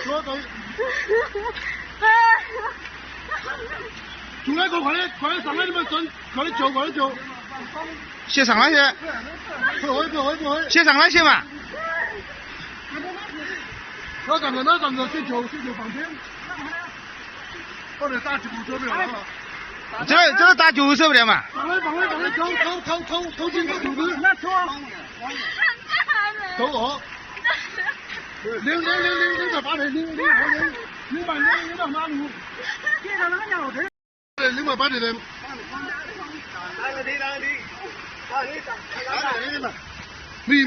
坐对。仲有一個快啲上來，你們進，快啲做。先上來先。不去。先上來先嘛。那站着，先做旁邊。我哋打9車不了啊。這打9車不了嘛。上來，抽筋抽肚子。那抽。走我。零在8點，零8哪路？街上那個nhà thế。08點零。咪。零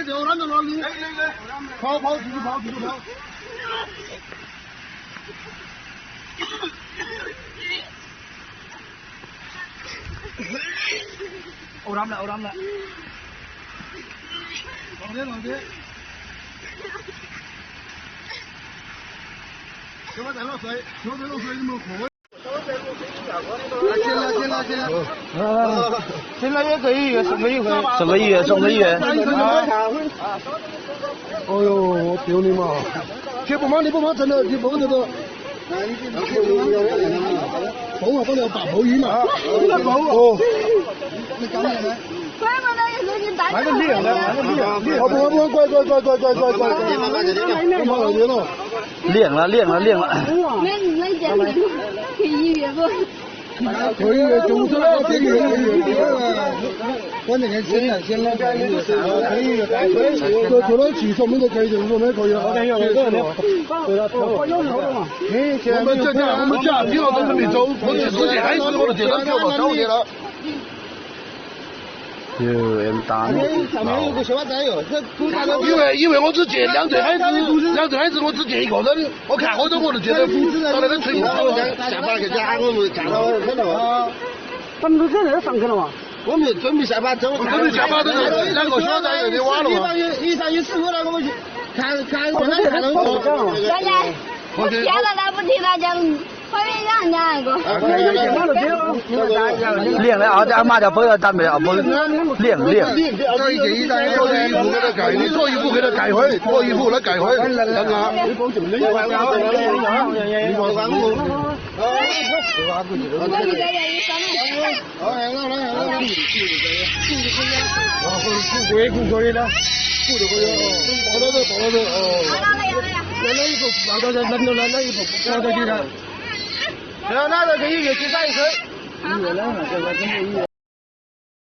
就咱就往里。跑，继續跑。ô đâm lại. Lòng thế. Cho bắt lọt水，你們火。进来也可以，送个鱼。哎呦，我屌你媽！你不忙，真的，你忙這個。寶啊，幫你有白寶魚嘛？哦。你搞咩呢？買個鯰魚。我不，乖。练了。没见过，可以约不？可以，就是那可以。我那个先了，可以。做到技术，我们就可以，就是说那可以了。对了，我们家比较都是没走，我之前还是我都接到票了，早去了。em tám。因为我只接2对孩子，我只接一个人，我看好多我都接到那个吹跑了，下班去家我们下到看到啊。他们都在那上课了嘛？我们准备下班走，准备下班都是2个小时有点晚了嘛。1上1师傅那个我去看到。大家，我听了他不听他讲。后面让人家那个。练了啊！这马家不要单没啊，不练。这一件衣服给他盖，你做衣服给他盖回，做衣服来盖回，等下。只要拿着可以去3一车。